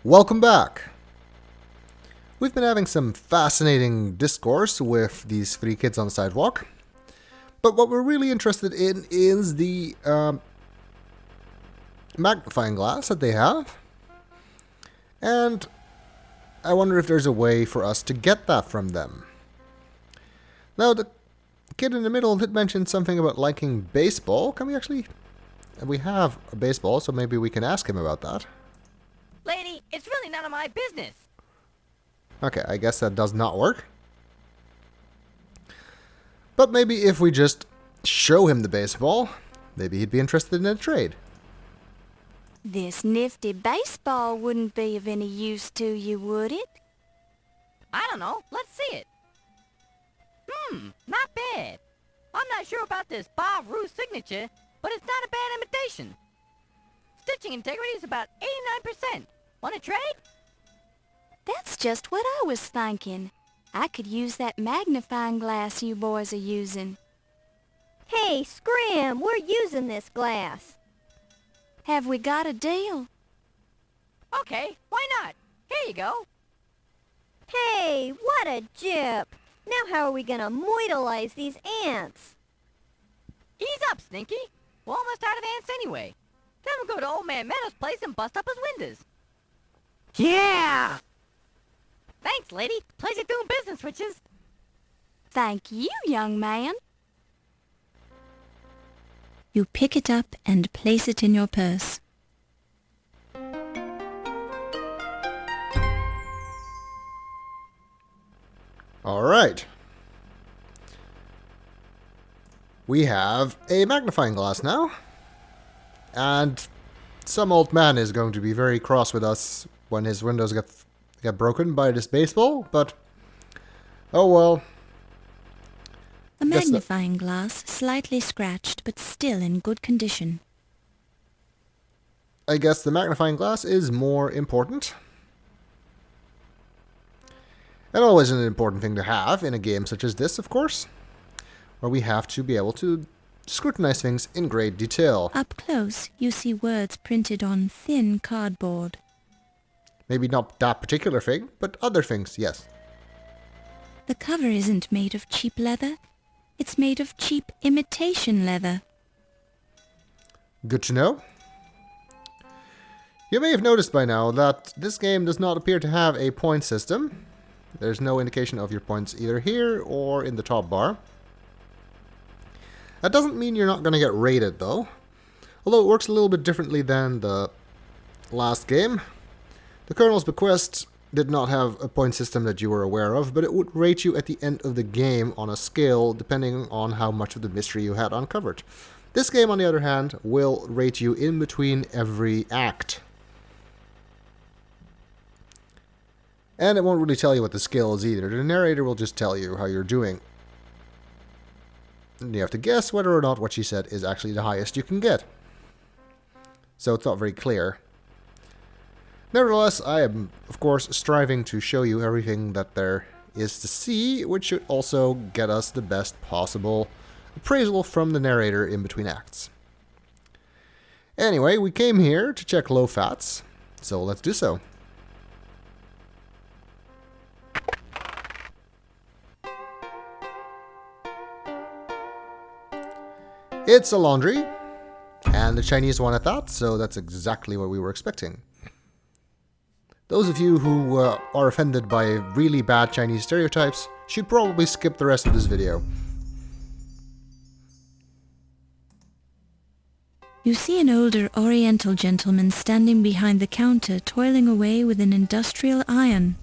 Welcome back! We've been having some fascinating discourse with these three kids on the sidewalk, but what we're really interested in is the magnifying glass that they have, and I wonder if there's a way for us to get that from them. Now, the kid in the middle did mention something about liking baseball. Can we actually... We have a baseball, so maybe we can ask him about that. Lady, it's really none of my business. Okay, I guess that does not work. But maybe if we just show him the baseball, maybe he'd be interested in a trade. This nifty baseball wouldn't be of any use to you, would it? I don't know. Let's see it. Not bad. I'm not sure about this Bob Roos signature, but it's not a bad imitation. Stitching integrity is about 89%. Want to trade? That's just what I was thinking. I could use that magnifying glass you boys are using. Hey, Scram, we're using this glass. Have we got a deal? Okay, why not? Here you go. Hey, what a jip. Now how are we gonna moidalize these ants? Ease up, Stinky. We're almost out of ants anyway. Then we'll go to Old Man Meadow's place and bust up his windows. Yeah! Thanks, lady. Pleasure doing business, witches. Thank you, young man. You pick it up and place it in your purse. Alright. We have a magnifying glass now. And some old man is going to be very cross with us when his windows get broken by this baseball, but oh well. A magnifying glass, slightly scratched but still in good condition. I guess the magnifying glass is more important. And always an important thing to have in a game such as this, of course, where we have to be able to scrutinize things in great detail. Up close, you see words printed on thin cardboard. Maybe not that particular thing, but other things, yes. The cover isn't made of cheap leather. It's made of cheap imitation leather. Good to know. You may have noticed by now that this game does not appear to have a point system. There's no indication of your points either here or in the top bar. That doesn't mean you're not going to get rated, though. Although it works a little bit differently than the last game. The Colonel's Bequest did not have a point system that you were aware of, but it would rate you at the end of the game on a scale depending on how much of the mystery you had uncovered. This game, on the other hand, will rate you in between every act. And it won't really tell you what the skill is either. The narrator will just tell you how you're doing. And you have to guess whether or not what she said is actually the highest you can get. So it's not very clear. Nevertheless, I am, of course, striving to show you everything that there is to see, which should also get us the best possible appraisal from the narrator in between acts. Anyway, we came here to check low fats, so let's do so. It's a laundry, and the Chinese one at that, so that's exactly what we were expecting. Those of you who are offended by really bad Chinese stereotypes should probably skip the rest of this video. You see an older Oriental gentleman standing behind the counter, toiling away with an industrial iron.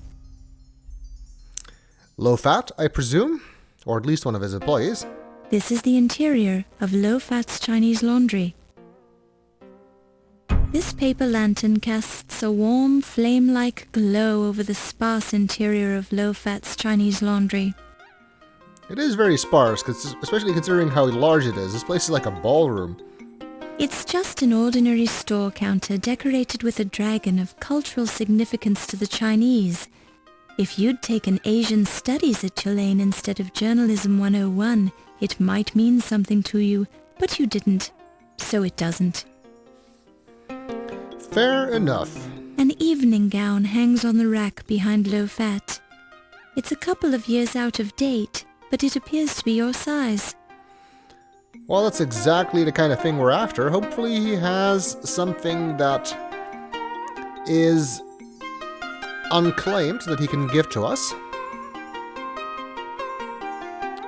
Low fat, I presume? Or at least one of his employees. This is the interior of Low Fat's Chinese laundry. This paper lantern casts a warm, flame-like glow over the sparse interior of Low Fat's Chinese laundry. It is very sparse, especially considering how large it is. This place is like a ballroom. It's just an ordinary store counter decorated with a dragon of cultural significance to the Chinese. If you'd taken Asian Studies at Tulane instead of Journalism 101, it might mean something to you, but you didn't, so it doesn't. Fair enough. An evening gown hangs on the rack behind Low-Fat. It's a couple of years out of date, but it appears to be your size. Well, that's exactly the kind of thing we're after. Hopefully he has something that is unclaimed that he can give to us.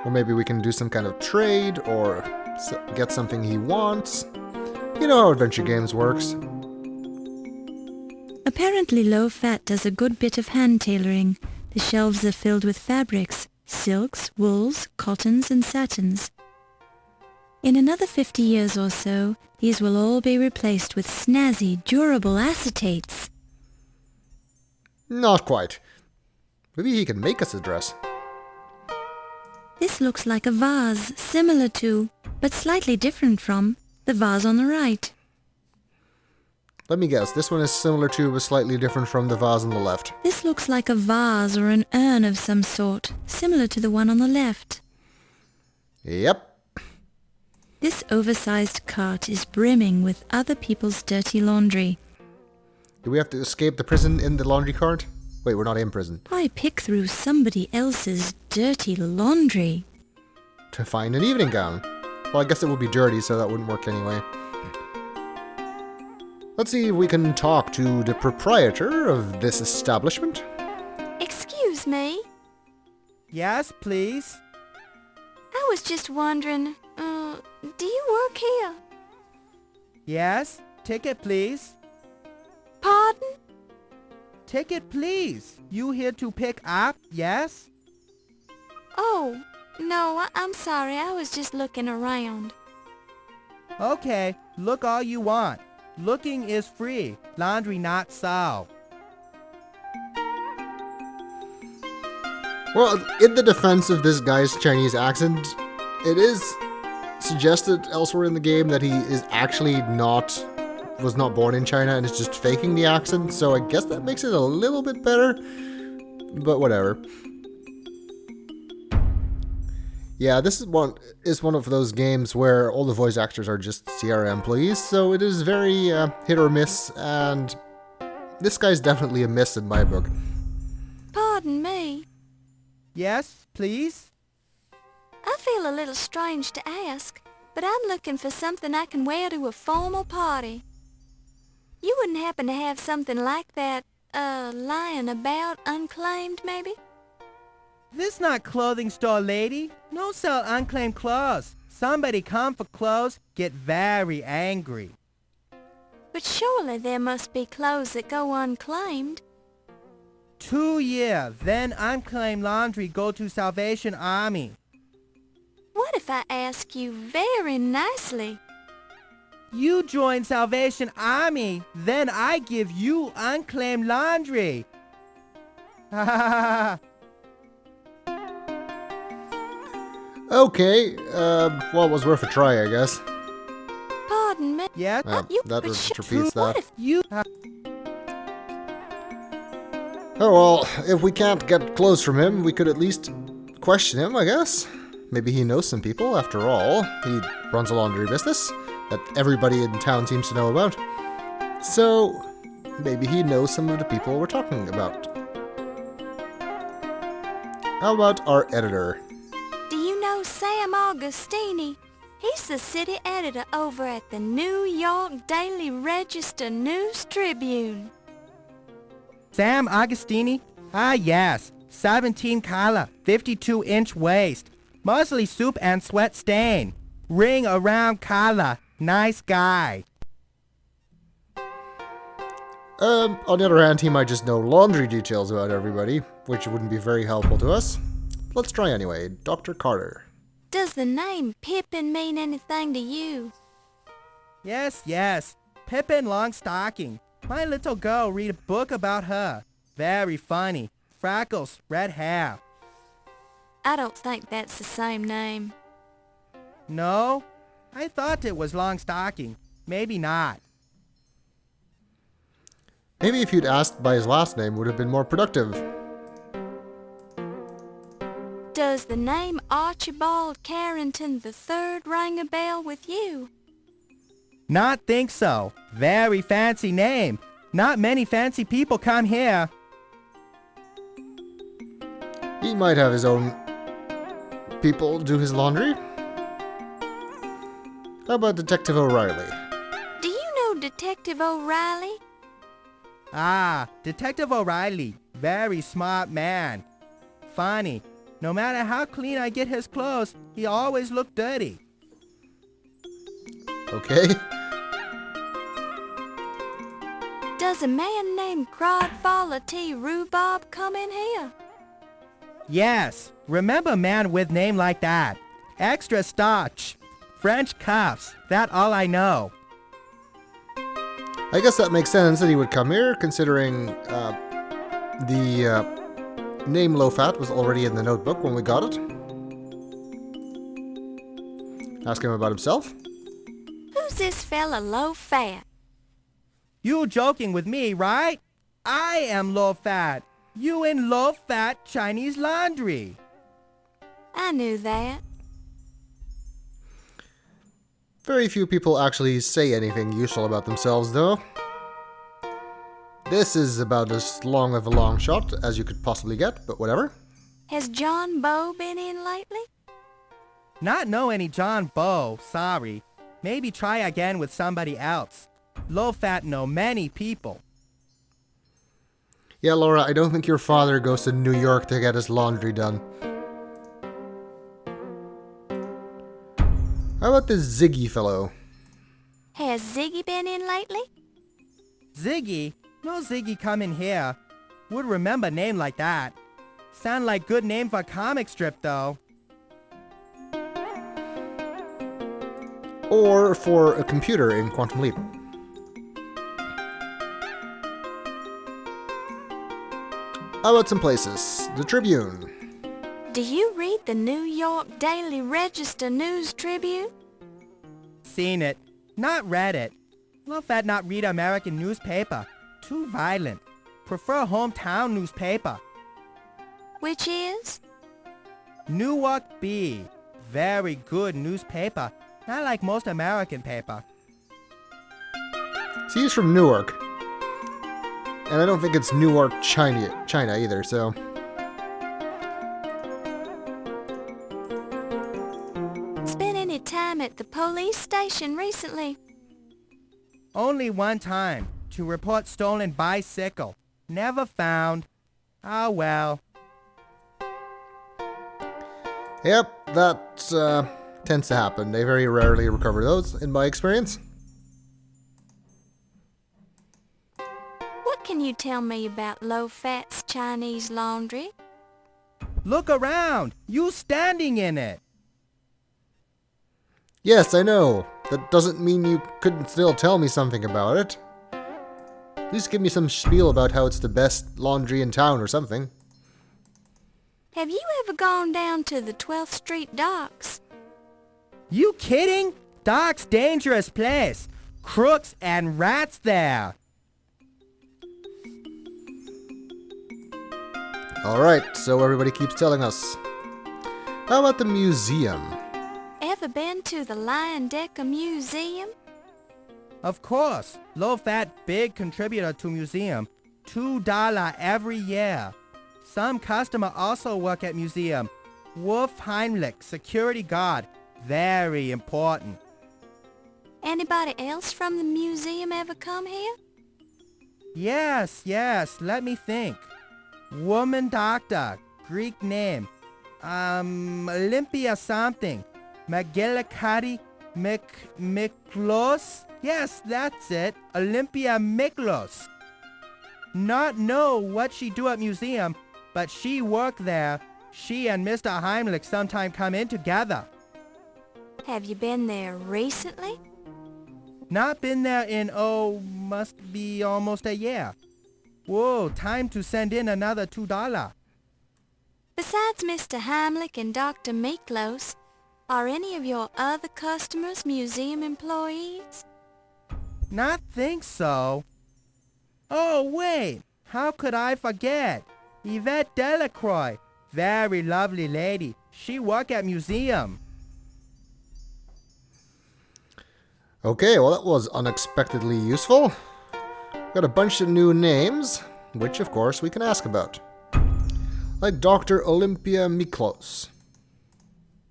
Or maybe we can do some kind of trade or get something he wants. You know how adventure games works. Apparently Low-Fat does a good bit of hand tailoring. The shelves are filled with fabrics, silks, wools, cottons and satins. In another 50 years or so, these will all be replaced with snazzy, durable acetates. Not quite. Maybe he can make us a dress. This looks like a vase, similar to, but slightly different from, the vase on the right. Let me guess, this one is similar to but slightly different from the vase on the left. This looks like a vase or an urn of some sort, similar to the one on the left. Yep. This oversized cart is brimming with other people's dirty laundry. Do we have to escape the prison in the laundry cart? Wait, we're not in prison. Why pick through somebody else's dirty laundry? To find an evening gown. Well, I guess it would be dirty, so that wouldn't work anyway. Let's see if we can talk to the proprietor of this establishment. Excuse me. Yes, please. I was just wondering, do you work here? Yes, ticket, please. Pardon? Ticket, please. You here to pick up, yes? Oh, no, I'm sorry. I was just looking around. Okay, look all you want. Looking is free, laundry not so. Well, in the defense of this guy's Chinese accent, it is suggested elsewhere in the game that he is actually was not born in China and is just faking the accent, so I guess that makes it a little bit better, but whatever. Yeah, this is one of those games where all the voice actors are just Sierra employees, so it is very hit or miss, and this guy's definitely a miss in my book. Pardon me. Yes, please? I feel a little strange to ask, but I'm looking for something I can wear to a formal party. You wouldn't happen to have something like that, lying about unclaimed, maybe? This not clothing store, lady. No sell unclaimed clothes. Somebody come for clothes, get very angry. But surely there must be clothes that go unclaimed. 2 years, then unclaimed laundry go to Salvation Army. What if I ask you very nicely? You join Salvation Army, then I give you unclaimed laundry. Ha ha ha ha. Okay, well, it was worth a try, I guess. Pardon me. Yes? That but repeats what that. if You Oh well, if we can't get clothes from him, we could at least question him, I guess. Maybe he knows some people, after all. He runs a laundry business that everybody in town seems to know about. So, maybe he knows some of the people we're talking about. How about our editor? Do you know Sam Augustini? He's the city editor over at the New York Daily Register News Tribune. Sam Augustini? Ah, yes. 17 collar, 52-inch waist. Mostly soup and sweat stain. Ring around collar. Nice guy. On the other hand, he might just know laundry details about everybody, which wouldn't be very helpful to us. Let's try anyway. Dr. Carter. Does the name Pippin mean anything to you? Yes, yes. Pippin Longstocking. My little girl read a book about her. Very funny. Freckles, red hair. I don't think that's the same name. No? I thought it was Longstocking. Maybe not. Maybe if you'd asked by his last name would have been more productive. Does the name Archibald Carrington III ring a bell with you? Not think so. Very fancy name. Not many fancy people come here. He might have his own people do his laundry. How about Detective O'Reilly? Do you know Detective O'Reilly? Ah, Detective O'Reilly. Very smart man. Funny. No matter how clean I get his clothes, he always look dirty. Okay. Does a man named Crodfaller T. Rhubarb come in here? Yes, remember man with name like that. Extra starch. French cuffs. That all I know. I guess that makes sense that he would come here, considering the name Low Fat was already in the notebook when we got it. Ask him about himself. Who's this fella low fat? You joking with me, right? I am low fat. You in low fat Chinese laundry. I knew that. Very few people actually say anything useful about themselves, though. This is about as long of a long shot as you could possibly get, but whatever. Has John Bow been in lately? Not know any John Bow, sorry. Maybe try again with somebody else. Low fat know many people. Yeah, Laura, I don't think your father goes to New York to get his laundry done. How about this Ziggy fellow? Has Ziggy been in lately? Ziggy? No Ziggy come in here. Would remember name like that. Sound like good name for a comic strip though. Or for a computer in Quantum Leap. How about some places? The Tribune. Do you read the New York Daily Register News Tribune? Seen it. Not read it. Low fat not read American newspaper. Too violent. Prefer hometown newspaper. Which is? Newark B. Very good newspaper. Not like most American paper. See, he's from Newark. And I don't think it's Newark, China either, so... Spent any time at the police station recently? Only one time. To report stolen bicycle. Never found. Ah well. Yep, that tends to happen. They very rarely recover those, in my experience. What can you tell me about Low Fat's Chinese laundry? Look around. You standing in it. Yes, I know. That doesn't mean you couldn't still tell me something about it. At least give me some spiel about how it's the best laundry in town or something. Have you ever gone down to the 12th Street docks? You kidding? Docks dangerous place. Crooks and rats there. Alright, so everybody keeps telling us. How about the museum? Ever been to the Lion Decker Museum? Of course. Low fat big contributor to museum. $2 every year. Some customer also work at museum. Wolf Heimlich, security guard. Very important. Anybody else from the museum ever come here? Yes, let me think. Woman doctor, Greek name. Olympia something. McGillicuddy Miklos? Yes, that's it. Olympia Miklos. Not know what she do at museum, but she work there. She and Mr. Heimlich sometime come in together. Have you been there recently? Not been there in, must be almost a year. Whoa, time to send in another $2. Besides Mr. Heimlich and Dr. Miklos, are any of your other customers museum employees? Not think so. Oh, wait. How could I forget? Yvette Delacroix. Very lovely lady. She work at museum. Okay, well that was unexpectedly useful. Got a bunch of new names, which of course we can ask about. Like Dr. Olympia Miklos.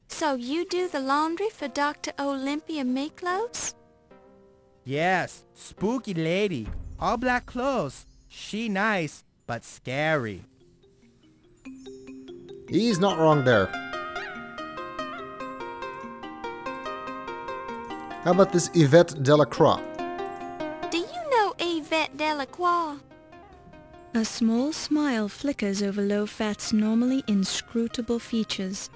So you do the laundry for Dr. Olympia Miklos? Yes, spooky lady. All black clothes. She nice, but scary. He's not wrong there. How about this Yvette Delacroix? Do you know Yvette Delacroix? A small smile flickers over Low-Fat's normally inscrutable features.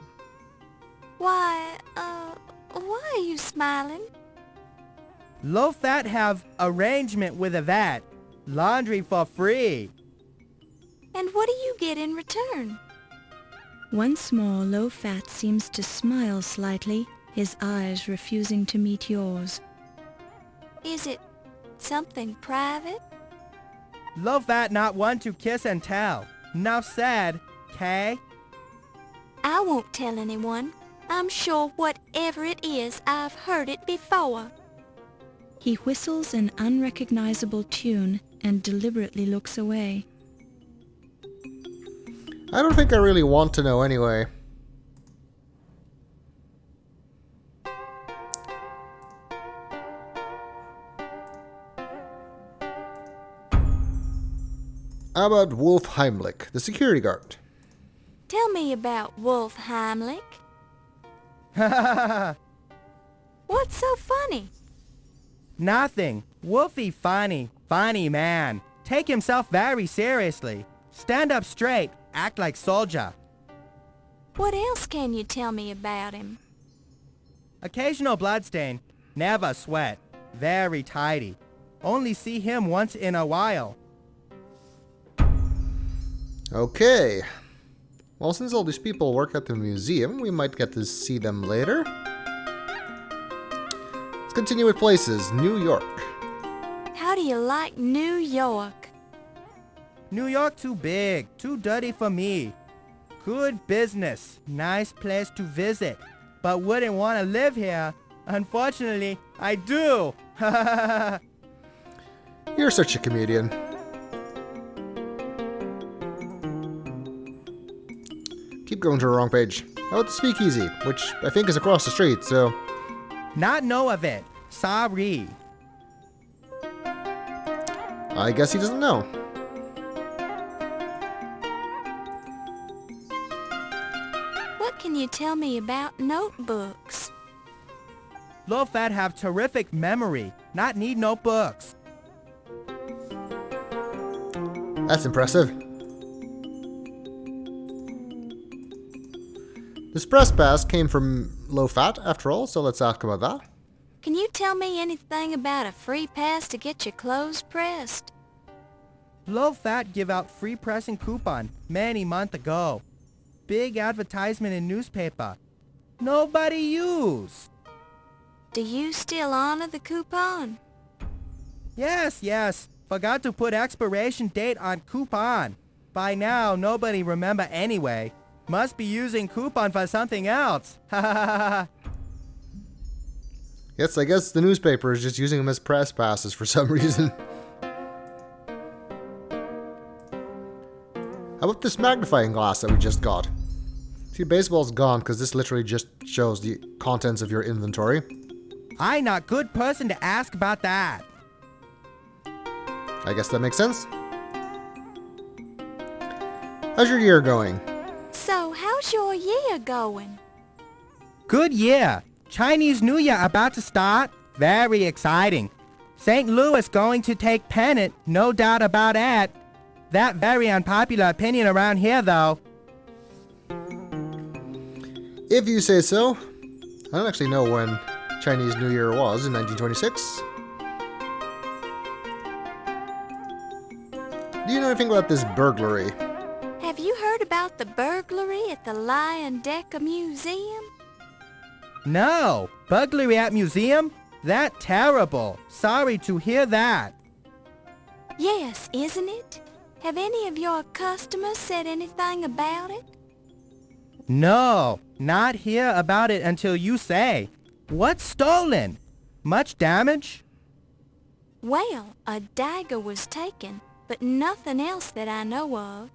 Why are you smiling? Low Fat have arrangement with Yvette. Laundry for free. And what do you get in return? Once more, Low-Fat seems to smile slightly, his eyes refusing to meet yours. Is it something private? Low Fat not one to kiss and tell. Enough said, Kay? I won't tell anyone. I'm sure whatever it is, I've heard it before. He whistles an unrecognizable tune and deliberately looks away. I don't think I really want to know anyway. How about Wolf Heimlich, the security guard? Tell me about Wolf Heimlich. What's so funny? Nothing. Wolfie funny. Funny man. Take himself very seriously. Stand up straight. Act like soldier. What else can you tell me about him? Occasional bloodstain. Never sweat. Very tidy. Only see him once in a while. Okay. Well, since all these people work at the museum, we might get to see them later. Let's continue with places. New York. How do you like New York? New York too big. Too dirty for me. Good business. Nice place to visit. But wouldn't want to live here. Unfortunately, I do. You're such a comedian. Keep going to the wrong page. How about the Speakeasy, which I think is across the street, so... Not know of it. Sorry. I guess he doesn't know. What can you tell me about notebooks? Low Fat have terrific memory. Not need notebooks. That's impressive. This press pass came from Low Fat, after all, so let's ask about that. Can you tell me anything about a free pass to get your clothes pressed? Low Fat give out free pressing coupon many month ago. Big advertisement in newspaper. Nobody use. Do you still honor the coupon? Yes. Forgot to put expiration date on coupon. By now, nobody remember anyway. Must be using coupon for something else. Yes, I guess the newspaper is just using them as press passes for some reason. How about this magnifying glass that we just got? See, baseball's gone because this literally just shows the contents of your inventory. I not good person to ask about that. I guess that makes sense. How's your year going? So, how's your year going? Good year. Chinese New Year about to start. Very exciting. St. Louis going to take pennant, no doubt about that. That very unpopular opinion around here, though. If you say so. I don't actually know when Chinese New Year was in 1926. Do you know anything about this burglary? Have you heard about the burglary at the Lion Decker Museum? No. Burglary at museum? That terrible. Sorry to hear that. Yes, isn't it? Have any of your customers said anything about it? No. Not hear about it until you say. What's stolen? Much damage? Well, a dagger was taken, but nothing else that I know of.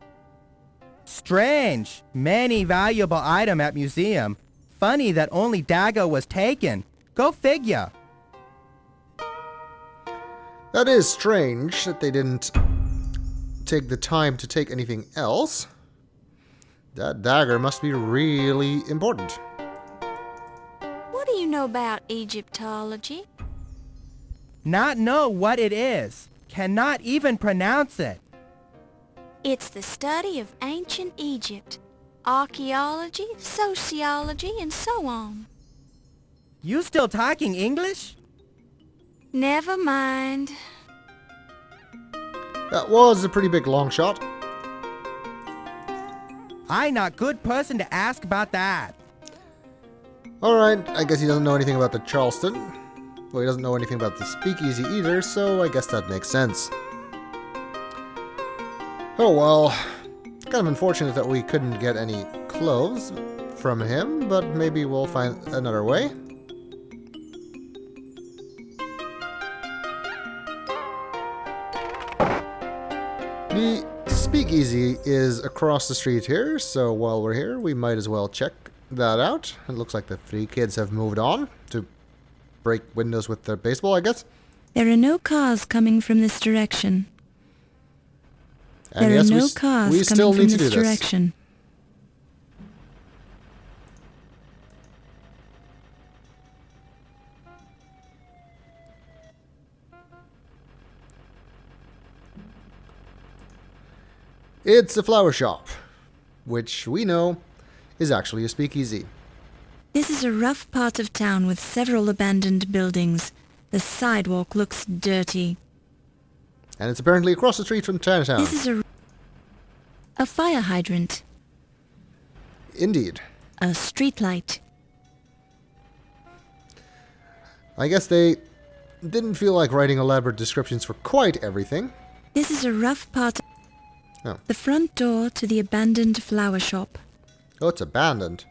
Strange. Many valuable item at museum. Funny that only dagger was taken. Go figure. That is strange that they didn't take the time to take anything else. That dagger must be really important. What do you know about Egyptology? Not know what it is. Cannot even pronounce it. It's the study of ancient Egypt, archaeology, sociology, and so on. You still talking English? Never mind. That was a pretty big long shot. I not good person to ask about that. Alright, I guess he doesn't know anything about the Charleston. Well, he doesn't know anything about the speakeasy either, so I guess that makes sense. Oh well, kind of unfortunate that we couldn't get any clothes from him, but maybe we'll find another way. The speakeasy is across the street here, so while we're here, we might as well check that out. It looks like the three kids have moved on to break windows with their baseball, I guess. There are no cars coming from this direction. And There yes, are no we cars still coming need from to do this this. direction. It's a flower shop, which we know is actually a speakeasy. This is a rough part of town with several abandoned buildings. The sidewalk looks dirty. And it's apparently across the street from Chinatown. This is a fire hydrant, Indeed. a street light. I guess they didn't feel like writing elaborate descriptions for quite everything. This is a rough part. Oh. The front door to the abandoned flower shop. Oh, it's abandoned.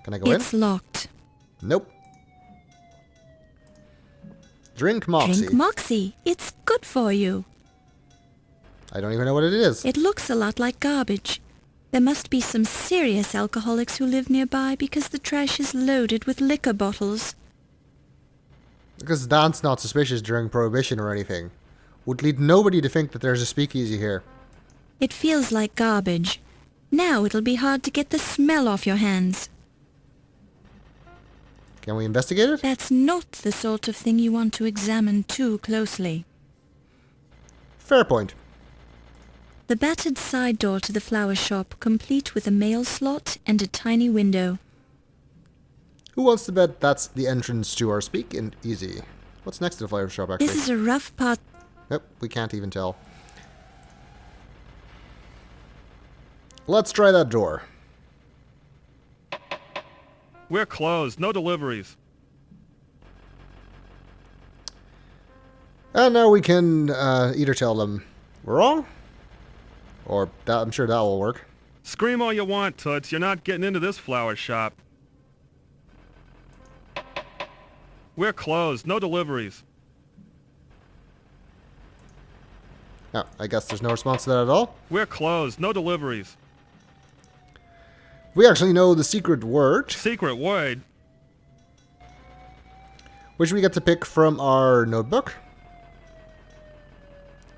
Can I go It's locked. in? Nope. Drink Moxie. Drink Moxie. It's good for you. I don't even know what it is. It looks a lot like garbage. There must be some serious alcoholics who live nearby because the trash is loaded with liquor bottles. Because that's not suspicious during Prohibition or anything. Would lead nobody to think that there's a speakeasy here. It feels like garbage. Now it'll be hard to get the smell off your hands. Can we investigate it? That's not the sort of thing you want to examine too closely. Fair point. The battered side door to the flower shop, complete with a mail slot and a tiny window. Who wants to bet that's the entrance to our speak and easy? What's next to the flower shop, actually? This is a rough part. Nope, we can't even tell. Let's try that door. We're closed. No deliveries. And now we can either tell them we're wrong, or that, I'm sure that will work. Scream all you want, Toots. You're not getting into this flower shop. We're closed. No deliveries. No, I guess there's no response to that at all. We're closed. No deliveries. We actually know the secret word, Secret word. which we get to pick from our notebook.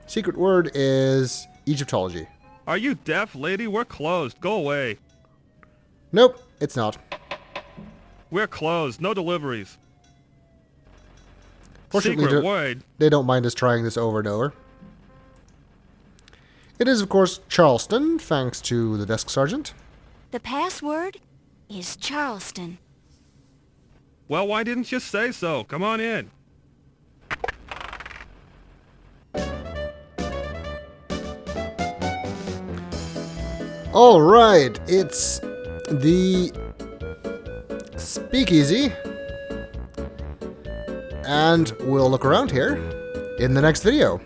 Secret word is Egyptology. Are you deaf, lady? We're closed. Go away. Nope, it's not. We're closed. No deliveries. Fortunately, Secret word. they don't mind us trying this over and over. It is, of course, Charleston, thanks to the desk sergeant. The password is Charleston. Well, why didn't you say so? Come on in. All right, it's the speakeasy, and we'll look around here in the next video.